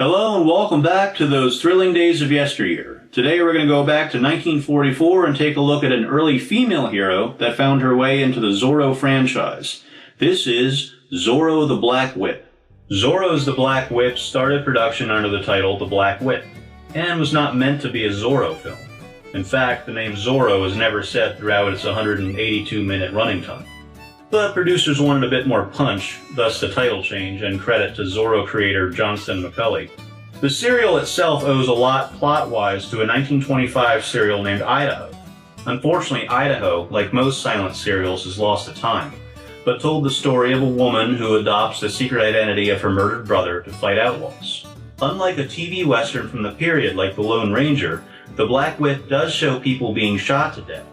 Hello and welcome back to those thrilling days of yesteryear. Today we're going to go back to 1944 and take a look at an early female hero that found her way into the Zorro franchise. This is Zorro the Black Whip. Zorro's the Black Whip started production under the title The Black Whip, and was not meant to be a Zorro film. In fact, the name Zorro is never said throughout its 182-minute running time. But producers wanted a bit more punch, thus the title change, and credit to Zorro creator Johnston McCulley. The serial itself owes a lot plot-wise to a 1925 serial named Idaho. Unfortunately, Idaho, like most silent serials, is lost to time, but told the story of a woman who adopts the secret identity of her murdered brother to fight outlaws. Unlike a TV western from the period like The Lone Ranger, The Black Whip does show people being shot to death.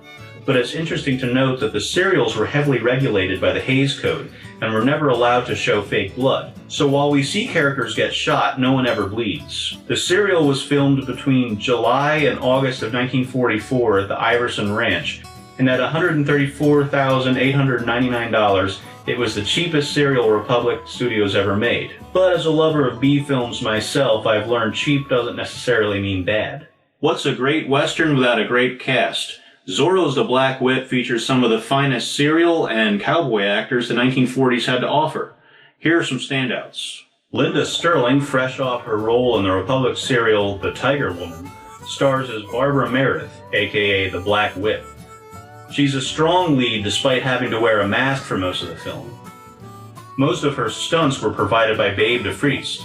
But it's interesting to note that the serials were heavily regulated by the Hays Code and were never allowed to show fake blood. So while we see characters get shot, no one ever bleeds. The serial was filmed between July and August of 1944 at the Iverson Ranch, and at $134,899, it was the cheapest serial Republic Studios ever made. But as a lover of B films myself, I've learned cheap doesn't necessarily mean bad. What's a great western without a great cast? Zorro's The Black Whip features some of the finest serial and cowboy actors the 1940s had to offer. Here are some standouts. Linda Sterling, fresh off her role in the Republic serial The Tiger Woman, stars as Barbara Meredith, aka The Black Whip. She's a strong lead despite having to wear a mask for most of the film. Most of her stunts were provided by Babe DeFriest,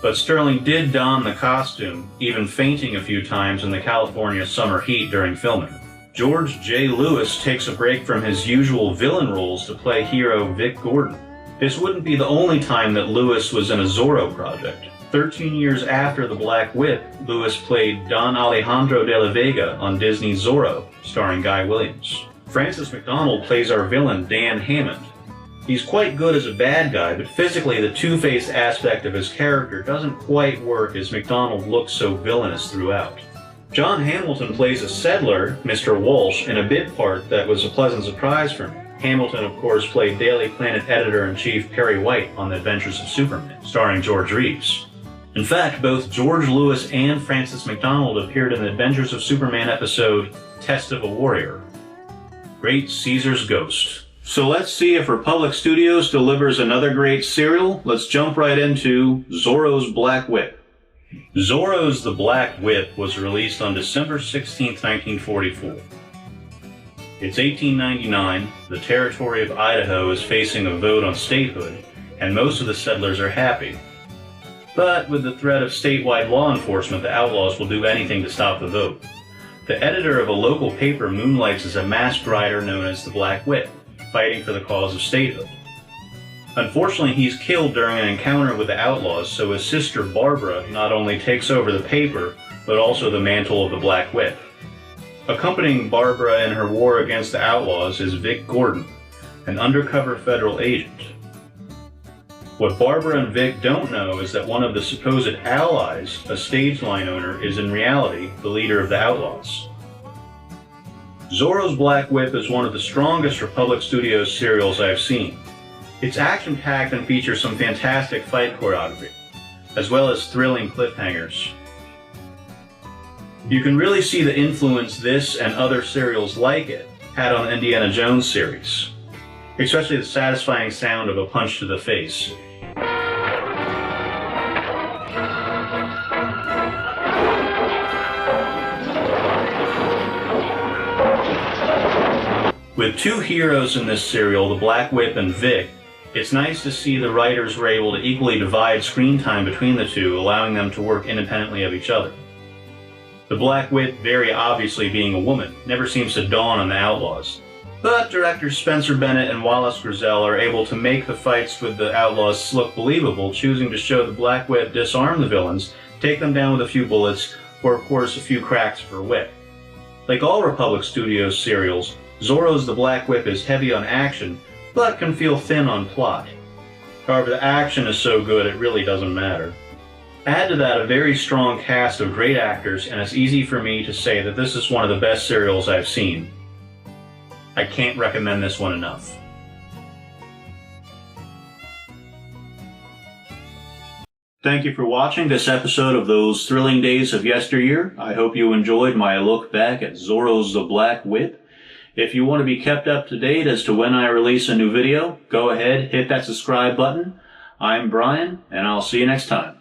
but Sterling did don the costume, even fainting a few times in the California summer heat during filming. George J. Lewis takes a break from his usual villain roles to play hero Vic Gordon. This wouldn't be the only time that Lewis was in a Zorro project. 13 years after The Black Whip, Lewis played Don Alejandro de la Vega on Disney's Zorro, starring Guy Williams. Francis McDonald plays our villain Dan Hammond. He's quite good as a bad guy, but physically the two-faced aspect of his character doesn't quite work as McDonald looks so villainous throughout. John Hamilton plays a settler, Mr. Walsh, in a bit part that was a pleasant surprise for me. Hamilton, of course, played Daily Planet editor-in-chief Perry White on The Adventures of Superman, starring George Reeves. In fact, both George Lewis and Francis McDonald appeared in the Adventures of Superman episode Test of a Warrior. Great Caesar's Ghost. So let's see if Republic Studios delivers another great serial. Let's jump right into Zorro's Black Whip. Zorro's The Black Whip was released on December 16, 1944. It's 1899, the territory of Idaho is facing a vote on statehood, and most of the settlers are happy. But with the threat of statewide law enforcement, the outlaws will do anything to stop the vote. The editor of a local paper moonlights as a masked rider known as the Black Whip, fighting for the cause of statehood. Unfortunately, he's killed during an encounter with the outlaws, so his sister Barbara not only takes over the paper, but also the mantle of the Black Whip. Accompanying Barbara in her war against the outlaws is Vic Gordon, an undercover federal agent. What Barbara and Vic don't know is that one of the supposed allies, a stage line owner, is in reality the leader of the outlaws. Zorro's Black Whip is one of the strongest Republic Studios serials I've seen. It's action-packed and features some fantastic fight choreography, as well as thrilling cliffhangers. You can really see the influence this and other serials like it had on the Indiana Jones series, especially the satisfying sound of a punch to the face. With two heroes in this serial, the Black Whip and Vic, it's nice to see the writers were able to equally divide screen time between the two, allowing them to work independently of each other. The Black Whip, very obviously being a woman, never seems to dawn on the outlaws. But directors Spencer Bennett and Wallace Grizzell are able to make the fights with the outlaws look believable, choosing to show the Black Whip disarm the villains, take them down with a few bullets, or of course a few cracks for wit. Like all Republic Studios serials, Zorro's The Black Whip is heavy on action, but can feel thin on plot. However, the action is so good it really doesn't matter. Add to that a very strong cast of great actors, and it's easy for me to say that this is one of the best serials I've seen. I can't recommend this one enough. Thank you for watching this episode of Those Thrilling Days of Yesteryear. I hope you enjoyed my look back at Zorro's the Black Whip. If you want to be kept up to date as to when I release a new video, go ahead, hit that subscribe button. I'm Brian, and I'll see you next time.